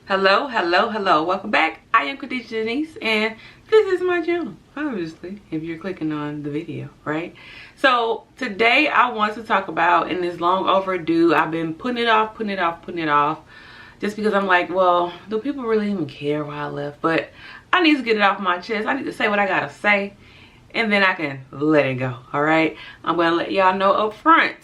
Hello, hello, hello. Welcome back. I am Khadijah Denise and this is my channel, obviously, if you're clicking on the video, right? So today I want to talk about, and it's long overdue, I've been putting it off, just because I'm like, well, do people really even care why I left? But I need to get it off my chest. I need to say what I gotta say, and then I can let it go, all right? I'm gonna let y'all know up front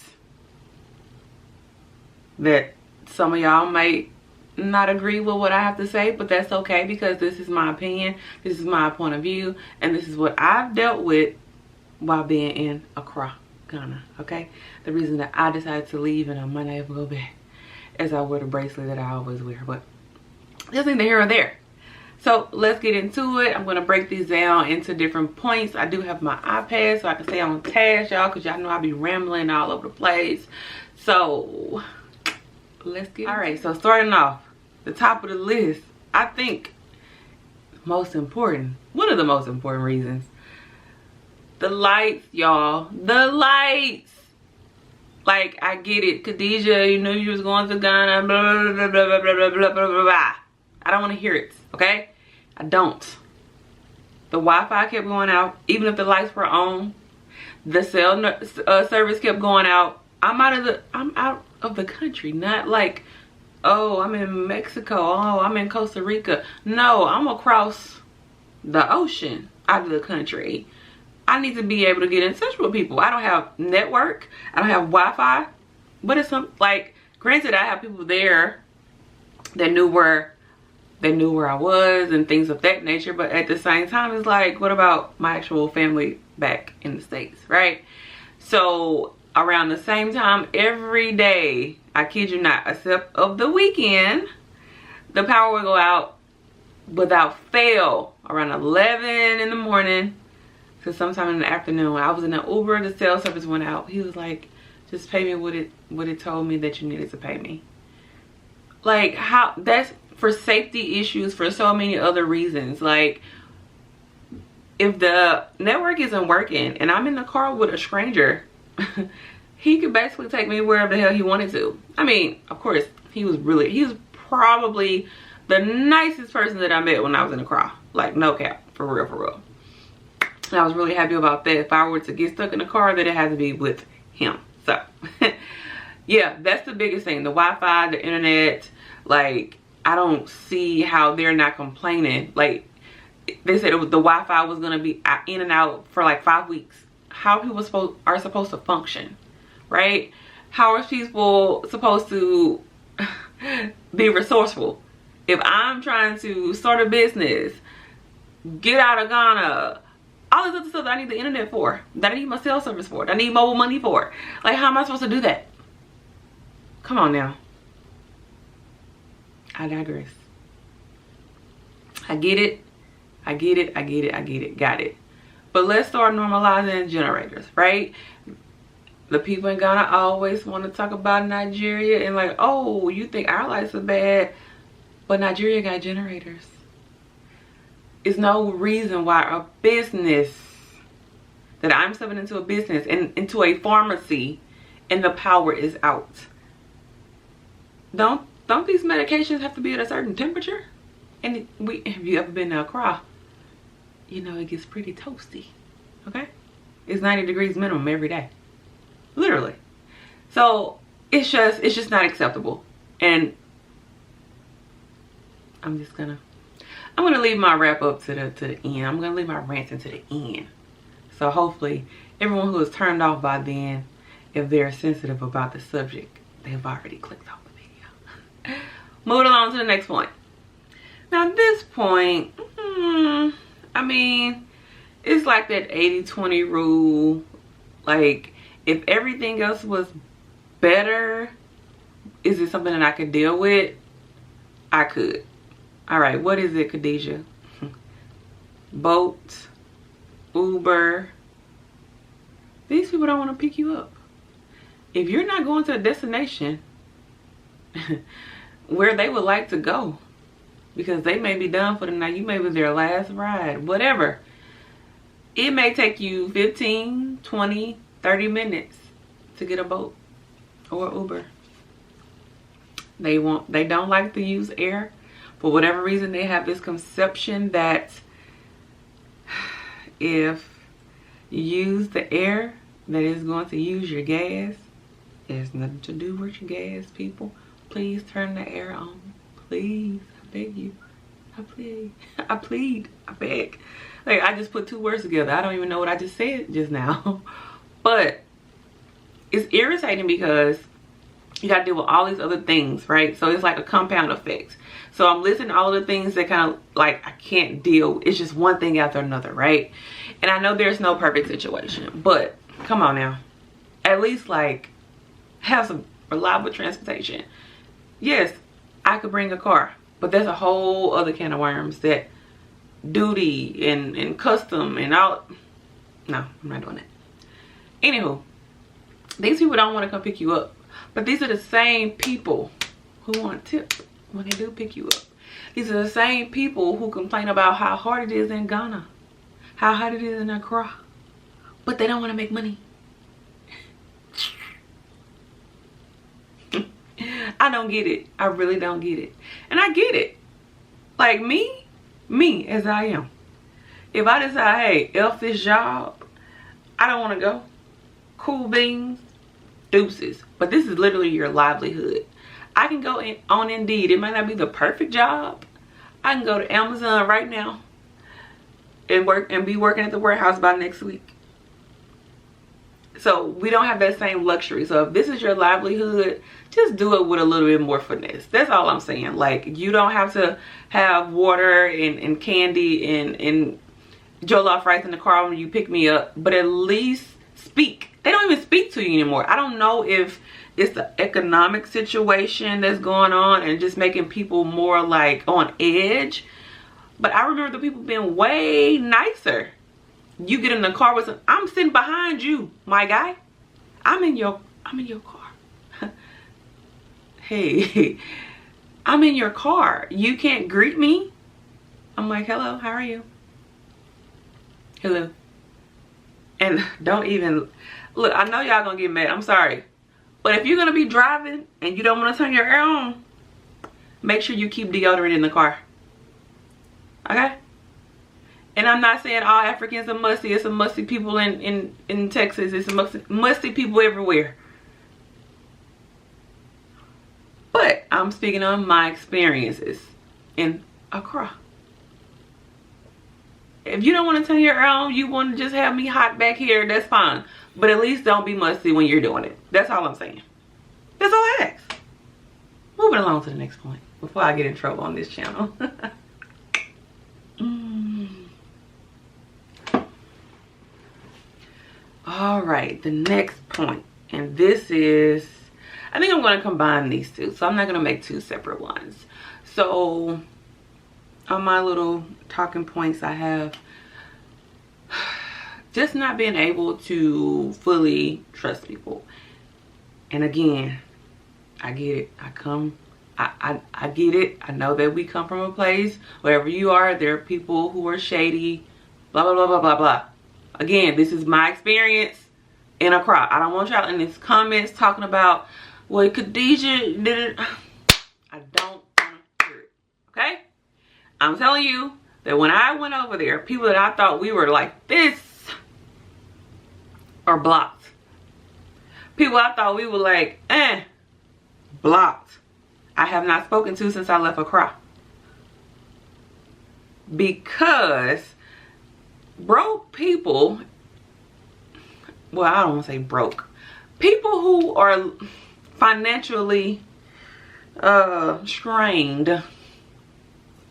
that some of y'all might not agree with what I have to say, but that's okay, because this is my opinion, this is my point of view, and this is what I've dealt with while being in Accra, Ghana, okay? The reason that I decided to leave and I might not ever go back, as I wear the bracelet that I always wear, but just neither here or there. So let's get into it. I'm gonna break these down into different points. I do have my iPad so I can stay on task, y'all, because y'all know I be rambling all over the place. So let's get all right. So starting off, the top of the list, I think most important, one of the most important reasons, the lights, y'all. The lights. Like, I get it, Khadijah, you knew you was going to Ghana, blah blah blah blah blah blah blah blah blah. I don't want to hear it, okay? I don't. The Wi-Fi kept going out, even if the lights were on. The cell service kept going out. I'm out of the country, not like, oh, I'm in Mexico, oh, I'm in Costa Rica. No, I'm across the ocean out of the country. I need to be able to get in touch with people. I don't have network, I don't have Wi-Fi, but it's some, like, granted, I have people there that knew where I was and things of that nature, but at the same time, it's like, what about my actual family back in the States, right? So around the same time every day, I kid you not, except of the weekend, the power would go out without fail around 11 in the morning to sometime in the afternoon. When I was in an Uber, the cell service went out. He was like, just pay me what it told me that you needed to pay me. Like, how? That's for safety issues, for so many other reasons. Like, if the network isn't working and I'm in the car with a stranger, he could basically take me wherever the hell he wanted to. I mean, of course, he was probably the nicest person that I met when I was in Accra. Like, no cap, for real, for real. And I was really happy about that. If I were to get stuck in the car, that it had to be with him. So, yeah, that's the biggest thing. The Wi-Fi, the internet, like, I don't see how they're not complaining. Like, they said the Wi-Fi was going to be in and out for like 5 weeks. How people are supposed to function, right? How are people supposed to be resourceful? If I'm trying to start a business, get out of Ghana, all this other stuff that I need the internet for, that I need my cell service for, that I need mobile money for, like, how am I supposed to do that? Come on now. I digress. I get it. Got it. But let's start normalizing generators, right? The people in Ghana always want to talk about Nigeria and like, oh, you think our lights are bad, but Nigeria got generators. It's no reason why a business, that I'm stepping into a business and into a pharmacy and the power is out. Don't these medications have to be at a certain temperature? And have you ever been to Accra? You know, it gets pretty toasty, okay? It's 90 degrees minimum every day, literally. So it's just not acceptable. And I'm gonna leave my wrap up to the end. I'm gonna leave my ranting to the end. So hopefully everyone who is turned off by then, if they're sensitive about the subject, they've already clicked off the video. Moving along to the next point. Now this point, I mean, it's like that 80-20 rule. Like, if everything else was better, is it something that I could deal with? I could. All right, what is it, Khadijah? Bolt, Uber. These people don't want to pick you up. If you're not going to a destination where they would like to go, because they may be done for the night, you may be their last ride, whatever, it may take you 15, 20, 30 minutes to get a boat or Uber. They don't like to use air For whatever reason, they have this conception that if you use the air that is going to use your gas, there's nothing to do with your gas, people. Please turn the air on. Please, I beg you. I plead. I plead. I beg. Like, I just put two words together. I don't even know what I just said just now. But it's irritating because you got to deal with all these other things, right? So it's like a compound effect. So I'm listening to all of the things that kind of like I can't deal. It's just one thing after another, right? And I know there's no perfect situation, but come on now. At least like have some reliable transportation. Yes, I could bring a car, but there's a whole other can of worms that duty and custom and all. No, I'm not doing that. Anywho, these people don't want to come pick you up, but these are the same people who want tip when they do pick you up. These are the same people who complain about how hard it is in Ghana, how hard it is in Accra, but they don't want to make money. I don't get it. I really don't get it. And I get it. Like me as I am. If I decide, hey, F this job, I don't want to go. Cool beans, deuces. But this is literally your livelihood. I can go on Indeed. It might not be the perfect job. I can go to Amazon right now and be working at the warehouse by next week. So we don't have that same luxury. So if this is your livelihood, just do it with a little bit more finesse. That's all I'm saying. Like, you don't have to have water and candy and jollof rice in the car when you pick me up, but at least speak. They don't even speak to you anymore. I don't know if it's the economic situation that's going on and just making people more like on edge, but I remember the people being way nicer. You get in the car with some, I'm sitting behind you, my guy. I'm in your car. Hey, I'm in your car. You can't greet me. I'm like, hello, how are you? Hello. And don't even, look, I know y'all gonna get mad. I'm sorry. But if you're gonna be driving and you don't wanna turn your air on, make sure you keep deodorant in the car. Okay? And I'm not saying all Africans are musty. It's some musty people in Texas. It's some musty people everywhere. But I'm speaking on my experiences in Accra. If you don't want to turn your air on, you want to just have me hot back here, that's fine. But at least don't be musty when you're doing it. That's all I'm saying. That's all I ask. Moving along to the next point before I get in trouble on this channel. All right, the next point, and this is, I think I'm going to combine these two, so I'm not going to make two separate ones. So on my little talking points, I have just not being able to fully trust people. And again, I get it. I get it. I know that we come from a place, wherever you are, there are people who are shady, blah, blah, blah, blah, blah, blah. Again, this is my experience in Accra. I don't want y'all in these comments talking about, well, Khadijah did it. I don't want to hear it, okay? I'm telling you that when I went over there, people that I thought we were like this are blocked. People I thought we were like, blocked. I have not spoken to since I left Accra. Because broke people, well, I don't want to say broke, people who are financially strained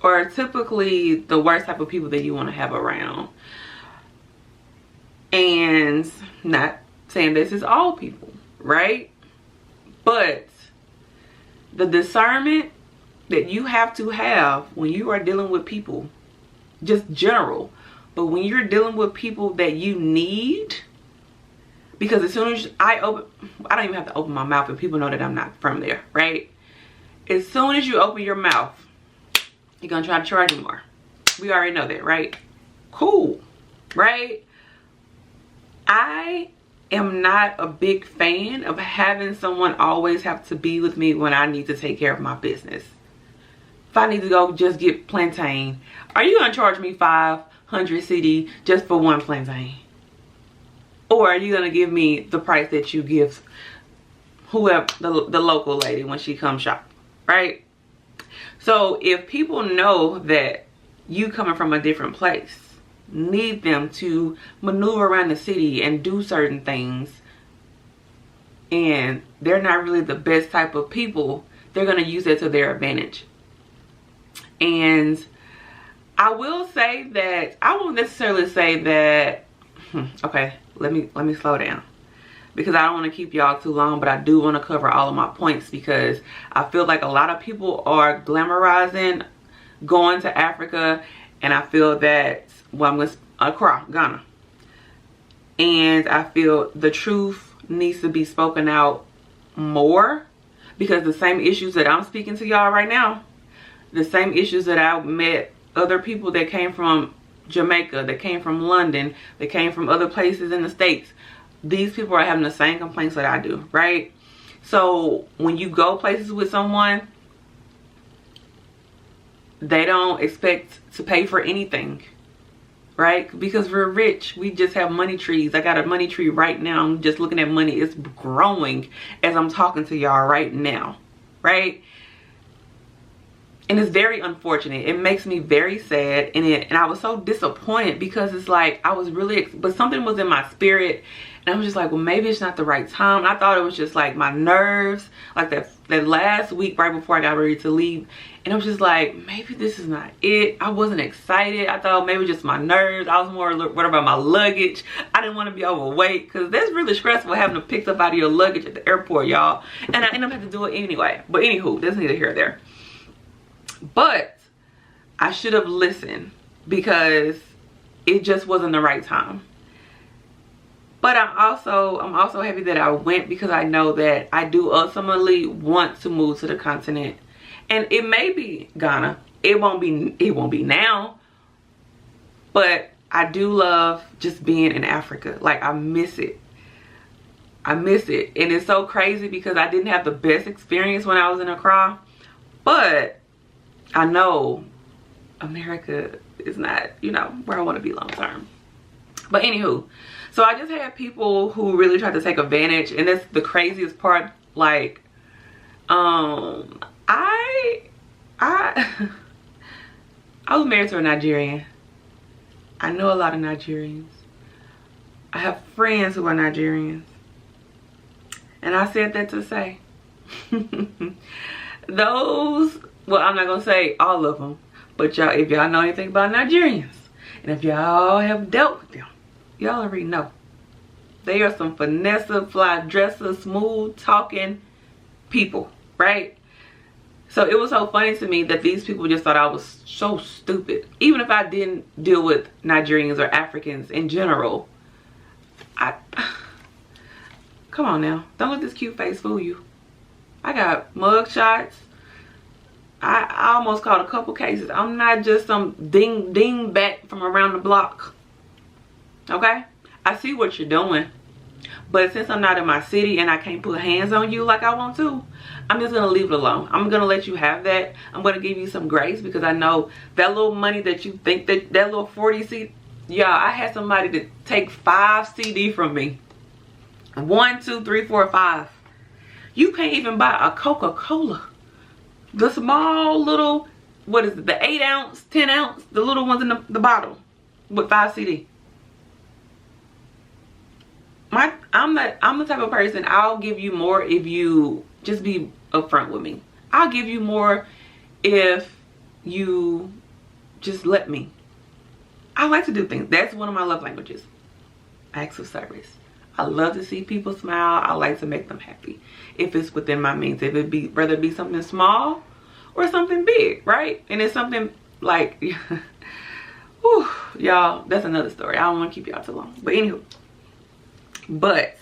are typically the worst type of people that you want to have around. And not saying this is all people, right? But the discernment that you have to have when you are dealing with people, just general, but when you're dealing with people that you need, because as soon as I don't even have to open my mouth and people know that I'm not from there, right? As soon as you open your mouth, you're gonna try to charge you more. We already know that, right? Cool, right? I am not a big fan of having someone always have to be with me when I need to take care of my business. if I need to go just get plantain, are you gonna charge me 500 CD just for one plantain? Or are you gonna give me the price that you give whoever, the local lady when she comes shop, right? So if people know that you coming from a different place, need them to maneuver around the city and do certain things, and they're not really the best type of people, they're going to use it to their advantage. And I will say that, I won't necessarily say that, okay, let me slow down, because I don't want to keep y'all too long, but I do want to cover all of my points, because I feel like a lot of people are glamorizing going to Africa, and I feel that, well, I'm going to Accra, Ghana, and I feel the truth needs to be spoken out more, because the same issues that I'm speaking to y'all right now, the same issues that I met other people that came from Jamaica, that came from London, that came from other places in the States, these people are having the same complaints that I do, right? So when you go places with someone, they don't expect to pay for anything, right? Because we're rich. We just have money trees. I got a money tree right now. I'm just looking at money. It's growing as I'm talking to y'all right now, right? And it's very unfortunate. It makes me very sad, and I was so disappointed, because it's like I was really, but something was in my spirit, and I was just like, well, maybe it's not the right time. I thought it was just like my nerves, like that last week right before I got ready to leave, and I was just like, maybe this is not it. I wasn't excited. I thought maybe just my nerves. I was more worried about my luggage. I didn't want to be overweight, because that's really stressful having to pick up out of your luggage at the airport, y'all. And I ended up having to do it anyway. But anywho, that's neither here nor there. But I should have listened, because it just wasn't the right time. But I'm also happy that I went, because I know that I do ultimately want to move to the continent. And it may be Ghana. It won't be now. But I do love just being in Africa. Like, I miss it. I miss it. And it's so crazy, because I didn't have the best experience when I was in Accra. But I know America is not, you know, where I want to be long term. But anywho, so I just had people who really tried to take advantage, and that's the craziest part. Like, I was married to a Nigerian. I know a lot of Nigerians. I have friends who are Nigerians, and I said that to say those, well, I'm not gonna say all of them, but y'all, if y'all know anything about Nigerians, and if y'all have dealt with them, y'all already know. They are some finesse, fly dresser, smooth talking people, right? So it was so funny to me that these people just thought I was so stupid. Even if I didn't deal with Nigerians or Africans in general, come on now, don't let this cute face fool you. I got mug shots. I almost caught a couple cases. I'm not just some ding back from around the block. Okay? I see what you're doing. But since I'm not in my city and I can't put hands on you like I want to, I'm just going to leave it alone. I'm going to let you have that. I'm going to give you some grace, because I know that little money that you think, that little 40 CD. Yeah, I had somebody to take 5 CD from me. 1, 2, 3, 4, 5. You can't even buy a Coca-Cola. The small little, what is it, the 8 ounce, 10 ounce, the little ones in the bottle with 5 CD. I'm the type of person, I'll give you more if you just be upfront with me. I'll give you more if you just let me. I like to do things. That's one of my love languages. Acts of service. I love to see people smile. I like to make them happy. If it's within my means. If it be, whether it be something small or something big, right? And it's something like, whew, y'all, that's another story. I don't want to keep y'all too long. But anywho. But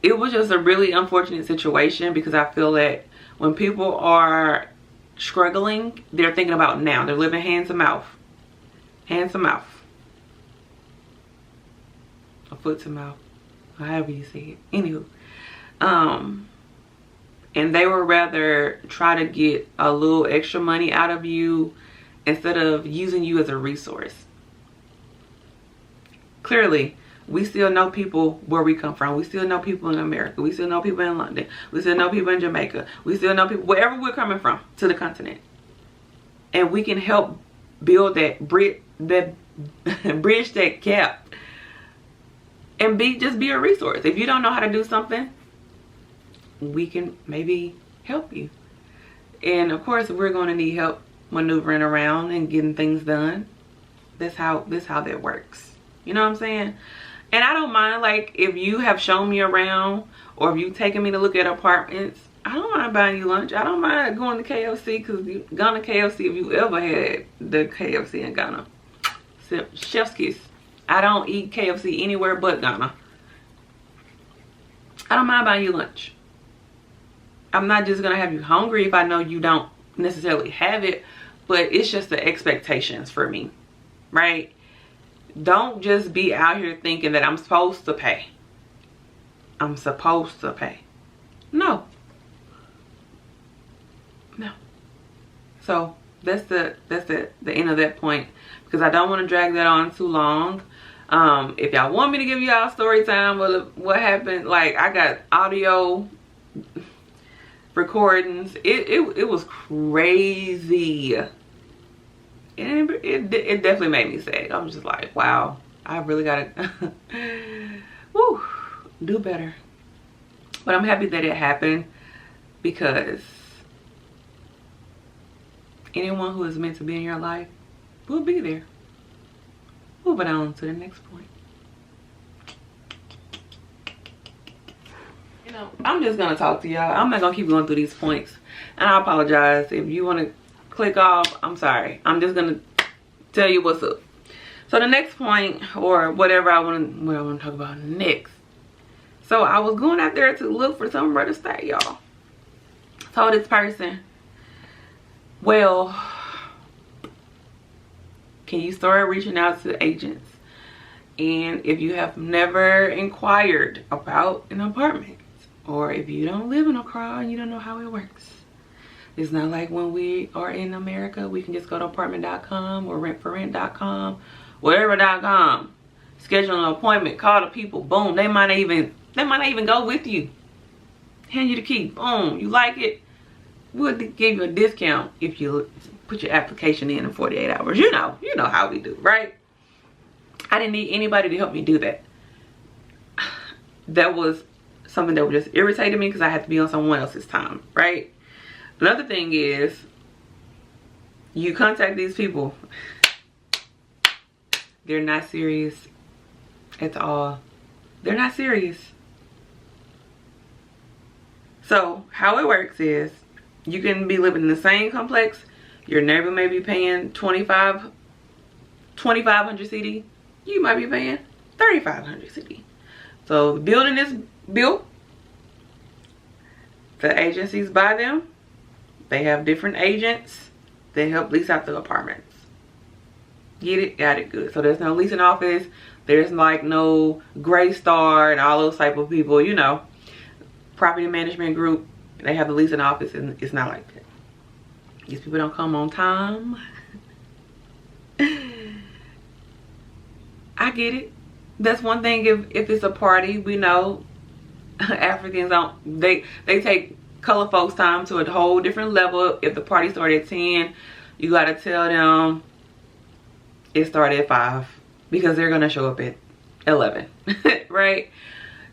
it was just a really unfortunate situation, because I feel that when people are struggling, they're thinking about now. They're living hand to mouth. Hand to mouth. Or foot to mouth. However you say it. Anywho. and they would rather try to get a little extra money out of you instead of using you as a resource. Clearly, we still know people where we come from. We still know people in America. We still know people in London. We still know people in Jamaica. We still know people wherever we're coming from to the continent. And we can help build that bridge that gap, and just be a resource. If you don't know how to do something, we can maybe help you. And of course, we're going to need help maneuvering around and getting things done. That's how that works. You know what I'm saying? And I don't mind, like, if you have shown me around, or if you've taken me to look at apartments, I don't mind buying you lunch. I don't mind going to KFC, because you've gone to KFC if you ever had the KFC in Ghana. Chef's kiss. I don't eat KFC anywhere but Ghana. I don't mind buying you lunch. I'm not just going to have you hungry if I know you don't necessarily have it, but it's just the expectations for me, right? Don't just be out here thinking that I'm supposed to pay. I'm supposed to pay. No. No. So that's the end of that point, because I don't want to drag that on too long. If y'all want me to give y'all story time, well, what happened, like, I got audio recordings. It was crazy. It definitely made me sad. I was just like, wow, I really gotta woo, do better. But I'm happy that it happened, because anyone who is meant to be in your life will be there. Moving on to the next point. You know, I'm just gonna talk to y'all. I'm not gonna keep going through these points, and I apologize if you want to click off. I'm sorry. I'm just gonna tell you what's up. So the next point, or whatever what I want to talk about next. So I was going out there to look for somewhere to stay, y'all. Told this person, well, can you start reaching out to agents? And if you have never inquired about an apartment, or if you don't live in Accra and you don't know how it works, it's not like when we are in America, we can just go to apartment.com or rentforrent.com, whatever.com, schedule an appointment, call the people, boom. They might not even go with you. Hand you the key, boom. You like it, we'll give you a discount if you put your application in 48 hours. You know how we do, right? I didn't need anybody to help me do that. That was something that would just irritated me, because I had to be on someone else's time, right? Another thing is, you contact these people, they're not serious at all. They're not serious. So how it works is, you can be living in the same complex. Your neighbor may be paying 2,500 CD. You might be paying 3,500 CD. So the building is built. The agencies buy them. They have different agents. They help lease out the apartments. Get it? Got it? Good. So there's no leasing office. There's like no Gray Star and all those type of people, you know. Property management group. They have the leasing office, and it's not like that. These people don't come on time. I get it. That's one thing. If it's a party, we know Africans don't, they take color folks time to a whole different level. If the party started at 10, you gotta tell them it started at 5, because they're gonna show up at 11. Right?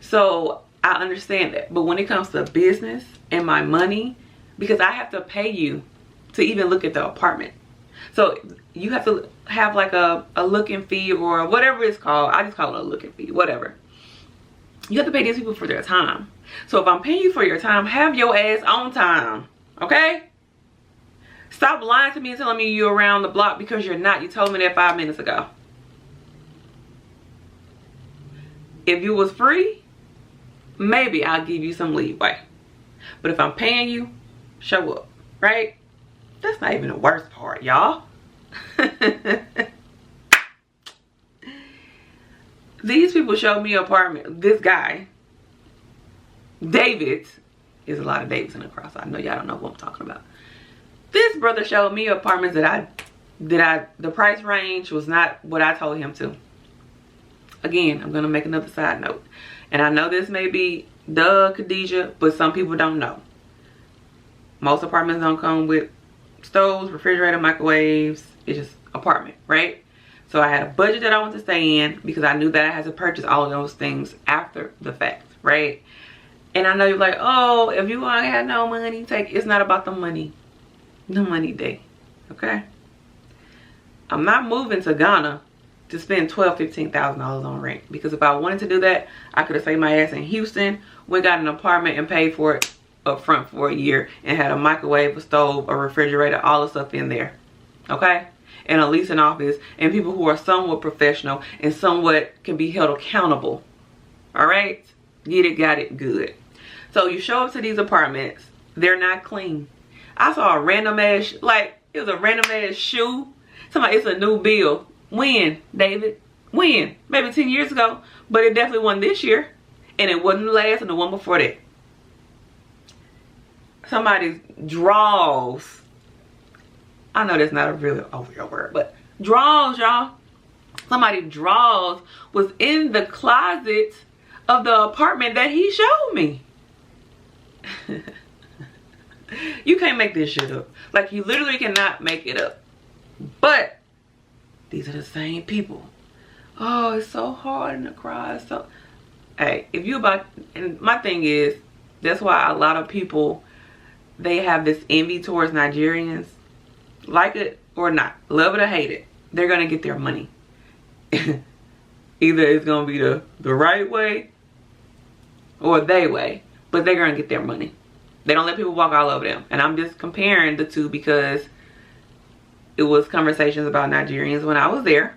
So I understand that. But when it comes to business and my money, because I have to pay you to even look at the apartment. So you have to have like a looking fee, or whatever it's called. I just call it a looking fee, whatever. You have to pay these people for their time. So if I'm paying you for your time, have your ass on time, okay? Stop lying to me and telling me you're around the block, because you're not. You told me that 5 minutes ago. If you was free, maybe I'll give you some leeway. But if I'm paying you, show up, right? That's not even the worst part, y'all. These people showed me an apartment. This guy, David, There's a lot of Davids in Accra, so I know y'all don't know what I'm talking about. This brother showed me apartments that the price range was not what I told him to. Again, I'm gonna make another side note. And I know this may be Khadijah, but some people don't know. Most apartments don't come with stoves, refrigerator, microwaves. It's just apartment, right? So I had a budget that I wanted to stay in because I knew that I had to purchase all of those things after the fact, right? And I know you're like, oh, if you ain't had no money, it's not about the money. The money day, okay? I'm not moving to Ghana to spend $12,000, $15,000 on rent, because if I wanted to do that, I could have saved my ass in Houston, went got an apartment and paid for it up front for a year and had a microwave, a stove, a refrigerator, all the stuff in there, okay? And a leasing office and people who are somewhat professional and somewhat can be held accountable, all right? Get it, got it, good. So you show up to these apartments, they're not clean. I saw a random ass, like, it was a random ass shoe. Somebody, it's a new bill. When, David? When? Maybe 10 years ago, but it definitely wasn't this year. And it wasn't the last and the one before that. Somebody's drawers. I know that's not a real real word, but drawers, y'all. Somebody's drawers was in the closet of the apartment that he showed me. You can't make this shit up. Like, you literally cannot make it up. But these are the same people. Oh, it's so hard in the crowd. So, hey, if you about, and my thing is, that's why a lot of people, they have this envy towards Nigerians. Like it or not, love it or hate it, they're gonna get their money. Either it's gonna be the right way or they way, but they're gonna get their money. They don't let people walk all over them. And I'm just comparing the two because it was conversations about Nigerians when I was there,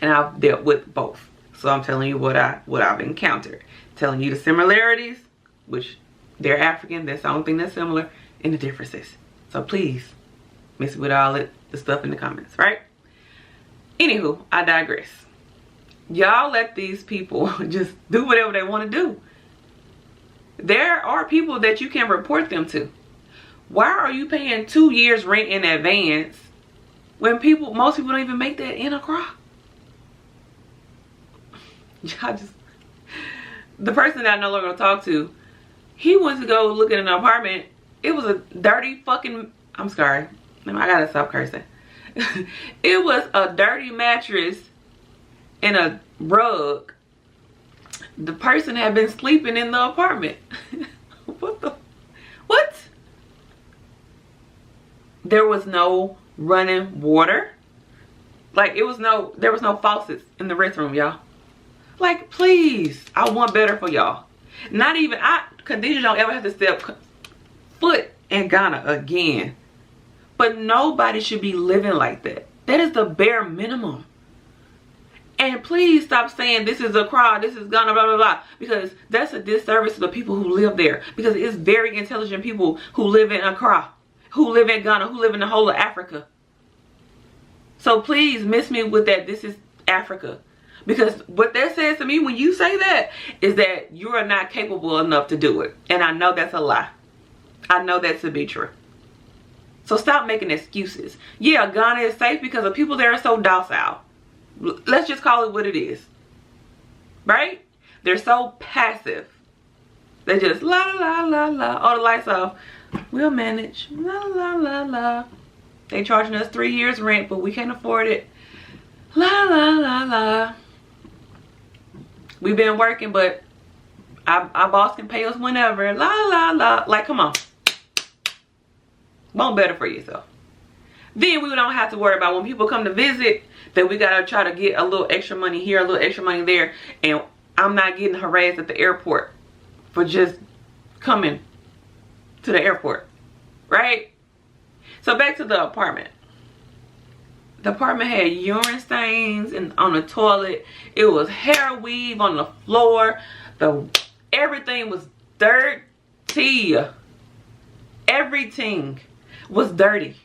and I've dealt with both. So I'm telling you what I've encountered. Telling you the similarities, which they're African, that's the only thing that's similar, and the differences. So please, miss with all the stuff in the comments, right? Anywho, I digress. Y'all let these people just do whatever they want to do. There are people that you can report them to. Why are you paying 2 years rent in advance when most people don't even make that in Accra? Y'all just, the person that I no longer talk to, he went to go look at an apartment. It was a dirty fucking, I'm sorry, I gotta stop cursing. It was a dirty mattress and a rug. The person had been sleeping in the apartment. What? There was no running water. Like, there was no faucets in the restroom, y'all. Like, please, I want better for y'all. Not even, Khadijah don't ever have to step foot in Ghana again. But nobody should be living like that. That is the bare minimum. And please stop saying this is Accra, this is Ghana, blah, blah, blah. Because that's a disservice to the people who live there. Because it's very intelligent people who live in Accra, who live in Ghana, who live in the whole of Africa. So please miss me with that this is Africa. Because what that says to me when you say that is that you are not capable enough to do it. And I know that's a lie. I know that to be true. So stop making excuses. Yeah, Ghana is safe because the people there are so docile. Let's just call it what it is. Right? They're so passive. They just la la la la. Oh, the lights off. We'll manage. La la la la. They charging us 3 years rent, but we can't afford it. La la la la. We've been working, but our boss can pay us whenever. La la la. Like, come on. Want better for yourself. Then we don't have to worry about when people come to visit that we gotta try to get a little extra money here, a little extra money there, and I'm not getting harassed at the airport for just coming to the airport, right? So back to the apartment. The apartment had urine stains on the toilet. It was hair weave on the floor. Everything was dirty. Everything was dirty.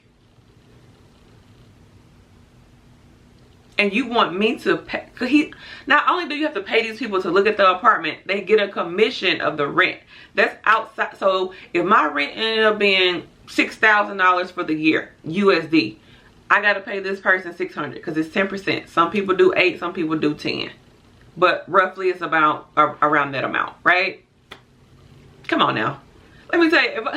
And you want me to pay, cause not only do you have to pay these people to look at the apartment, they get a commission of the rent. That's outside. So if my rent ended up being $6,000 for the year, USD, I got to pay this person $600 because it's 10%. Some people do 8, some people do 10. But roughly it's about around that amount, right? Come on now. Let me tell you,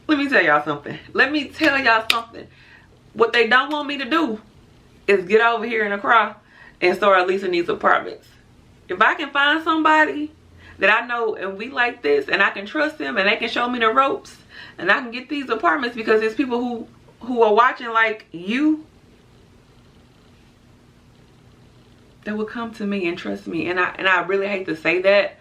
let me tell y'all something. Let me tell y'all something. What they don't want me to do is get over here in Accra and start leasing these apartments. If I can find somebody that I know and we like this and I can trust them and they can show me the ropes and I can get these apartments, because there's people who are watching like you that will come to me and trust me. And I really hate to say that,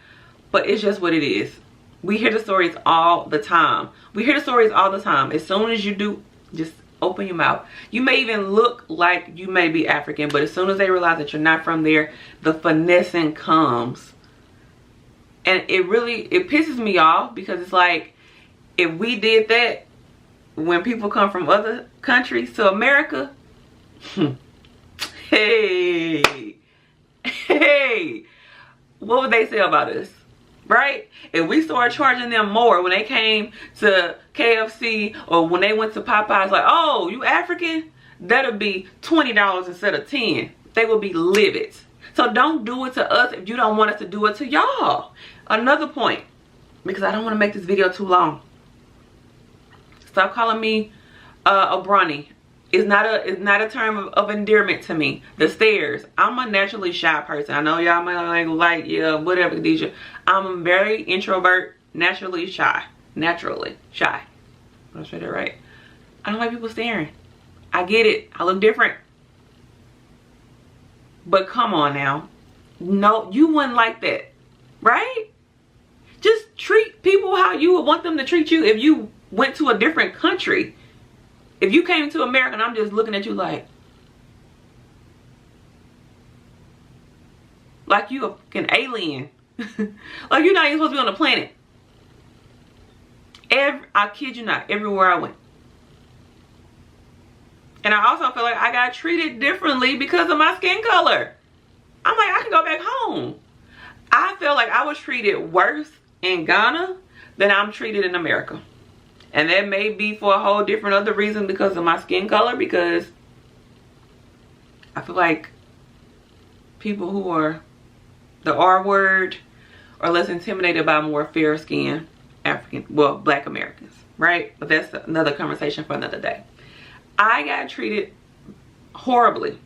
but it's just what it is. We hear the stories all the time. We hear the stories all the time. As soon as you do, just open your mouth. You may even look like you may be African, but as soon as they realize that you're not from there, the finessing comes. And it pisses me off, because it's like, if we did that when people come from other countries to America, hey, what would they say about us? Right? If we start charging them more when they came to KFC or when they went to Popeyes, like, oh, you African? That'll be $20 instead of 10. They will be livid. So don't do it to us if you don't want us to do it to y'all. Another point, because I don't want to make this video too long. Stop calling me a brony. It's not a term of endearment to me. The stairs. I'm a naturally shy person. I know y'all might like, yeah, whatever, Khadijah. I'm a very introvert, naturally shy. Naturally shy. Did I say that right? I don't like people staring. I get it. I look different. But come on now. No, you wouldn't like that. Right? Just treat people how you would want them to treat you if you went to a different country. If you came to America and I'm just looking at you like you an alien. Like you're not even supposed to be on the planet. I kid you not, everywhere I went. And I also feel like I got treated differently because of my skin color. I'm like, I can go back home. I feel like I was treated worse in Ghana than I'm treated in America. And that may be for a whole different other reason because of my skin color, because I feel like people who are the R word are less intimidated by more fair skinned Black Americans, right? But that's another conversation for another day. I got treated horribly.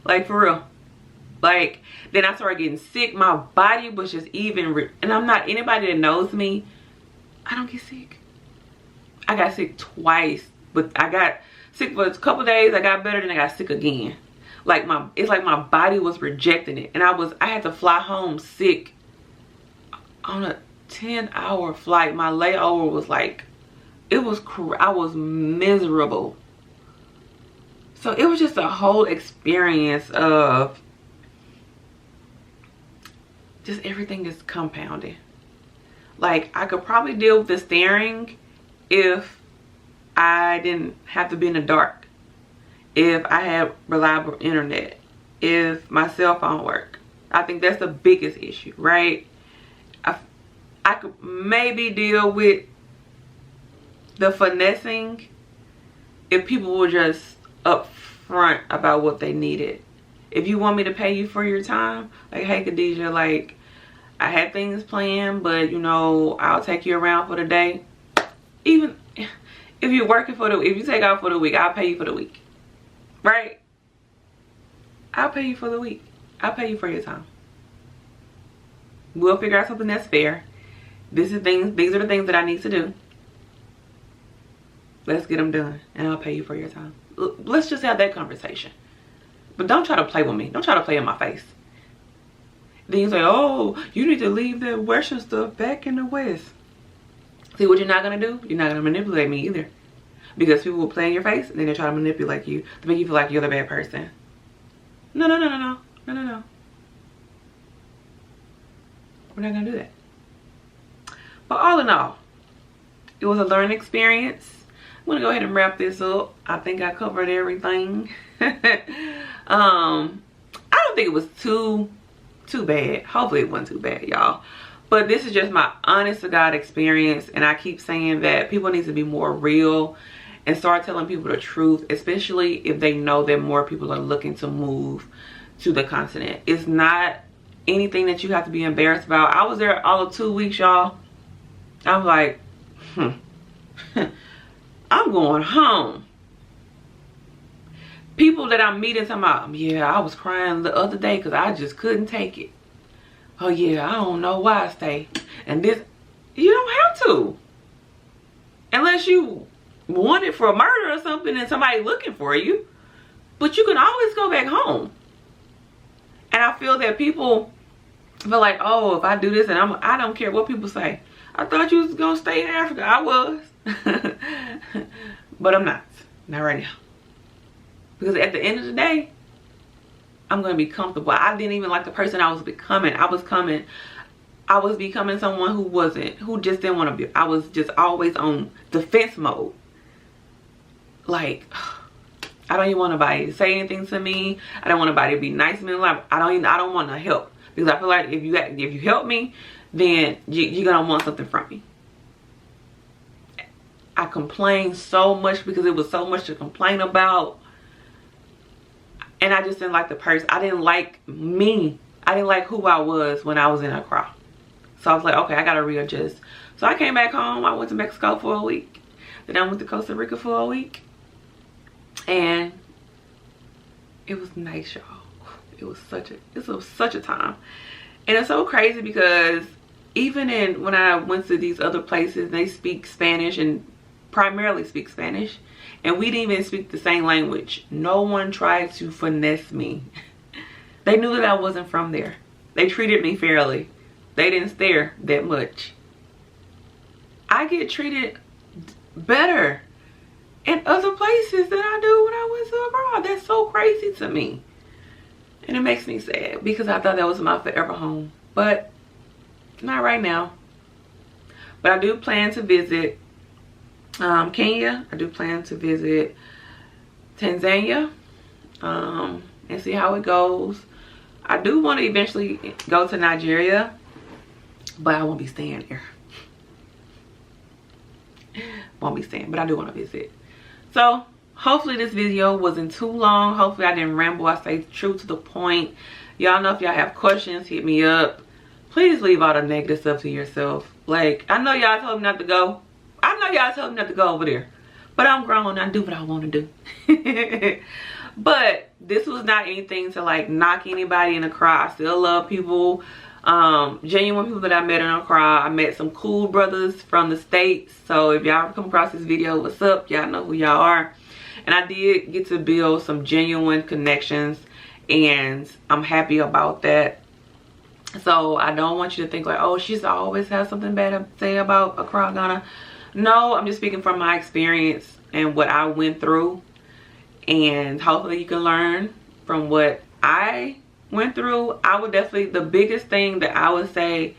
Like for real. Like then I started getting sick. My body was just and I'm not, anybody that knows me, I don't get sick. I got sick twice, but I got sick for a couple days. I got better, then I got sick again. Like it's like my body was rejecting it, and I had to fly home sick on a 10-hour flight. My layover was like, I was miserable. So it was just a whole experience of just everything is compounded. Like I could probably deal with the staring if I didn't have to be in the dark, if I had reliable internet, if my cell phone worked. I think that's the biggest issue, right? I could maybe deal with the finessing if people were just upfront about what they needed. If you want me to pay you for your time, like, hey Khadijah, like I had things planned, but you know, I'll take you around for the day. Even if you're working if you take out for the week, I'll pay you for the week. Right? I'll pay you for the week. I'll pay you for your time. We'll figure out something that's fair. These are the things that I need to do. Let's get them done, and I'll pay you for your time. Let's just have that conversation. But don't try to play with me. Don't try to play in my face. Then you say, oh, you need to leave that Western stuff back in the West. See what you're not going to do? You're not going to manipulate me either. Because people will play in your face, and then they try to manipulate you to make you feel like you're the bad person. No. We're not going to do that. But all in all, it was a learning experience. I'm gonna go ahead and wrap this up. I think I covered everything. I don't think it was too bad. Hopefully it wasn't too bad, y'all. But this is just my honest to God experience, and I keep saying that people need to be more real and start telling people the truth, especially if they know that more people are looking to move to the continent. It's not anything that you have to be embarrassed about. I was there all of 2 weeks, y'all. I'm like, I'm going home. People that I'm meeting talking about, yeah, I was crying the other day because I just couldn't take it. Oh yeah, I don't know why I stay. And this, you don't have to. Unless you want it for a murder or something and somebody looking for you. But you can always go back home. And I feel that people feel like, oh, if I do this and I don't care what people say. I thought you was gonna stay in Africa. I was. But I'm not. Not right now. Because at the end of the day, I'm going to be comfortable. I didn't even like the person I was becoming. I was becoming someone who just didn't want to be. I was just always on defense mode. Like, I don't even want nobody to say anything to me. I don't want nobody to be nice to me. Like, I don't want to help. Because I feel like if you help me, then you're going to want something from me. I complained so much because it was so much to complain about. And I just didn't like the person. I didn't like me. I didn't like who I was when I was in Accra. So I was like, okay, I got to readjust. So I came back home. I went to Mexico for a week. Then I went to Costa Rica for a week. And it was nice, y'all. It was such a time. And it's so crazy because even when I went to these other places, they speak Spanish and primarily speak Spanish. And we didn't even speak the same language. No one tried to finesse me. They knew that I wasn't from there. They treated me fairly. They didn't stare that much. I get treated better in other places than I do when I went to abroad. That's so crazy to me. And it makes me sad because I thought that was my forever home. But not right now. But I do plan to visit Kenya. I do plan to visit Tanzania and see how it goes. I do want to eventually go to Nigeria, but I won't be staying there. Won't be staying, but I do want to visit. So hopefully this video wasn't too long. Hopefully I didn't ramble. I stayed true to the point. Y'all know if y'all have questions, hit me up. Please leave all the negative stuff to yourself. Like, I know y'all told me not to go. I know y'all told me not to go over there. But I'm grown. I do what I want to do. But this was not anything to like knock anybody in Accra. I still love people. Genuine people that I met in Accra. I met some cool brothers from the States. So if y'all come across this video, what's up? Y'all know who y'all are. And I did get to build some genuine connections. And I'm happy about that. So I don't want you to think like, oh, she's always has something bad to say about Accra, Ghana. No, I'm just speaking from my experience and what I went through. And hopefully you can learn from what I went through. I would definitely, the biggest thing that I would say,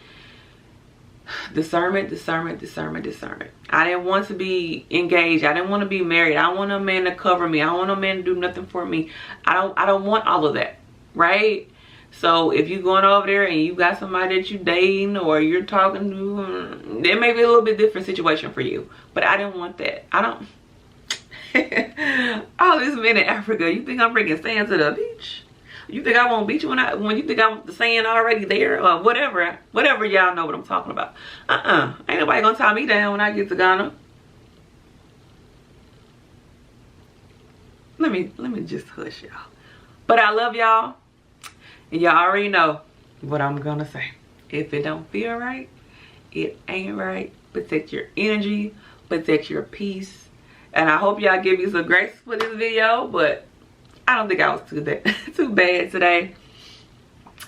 discernment, discernment, discernment, discernment. I didn't want to be engaged. I didn't want to be married. I don't want a man to cover me. I don't want a man to do nothing for me. I don't want all of that, right? So if you're going over there and you got somebody that you dating or you're talking to, there may be a little bit different situation for you. But I didn't want that. I don't. All these men in Africa, you think I'm bringing sand to the beach? You think I won't beat you when you think I'm the sand already there or whatever? Whatever, y'all know what I'm talking about. Ain't nobody gonna tie me down when I get to Ghana. Let me just hush y'all. But I love y'all. And y'all already know what I'm gonna say. If it don't feel right, it ain't right. Protect your energy, protect your peace. And I hope y'all give me some grace for this video, but I don't think I was too bad today.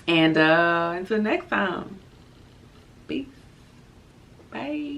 And until next time, peace. Bye.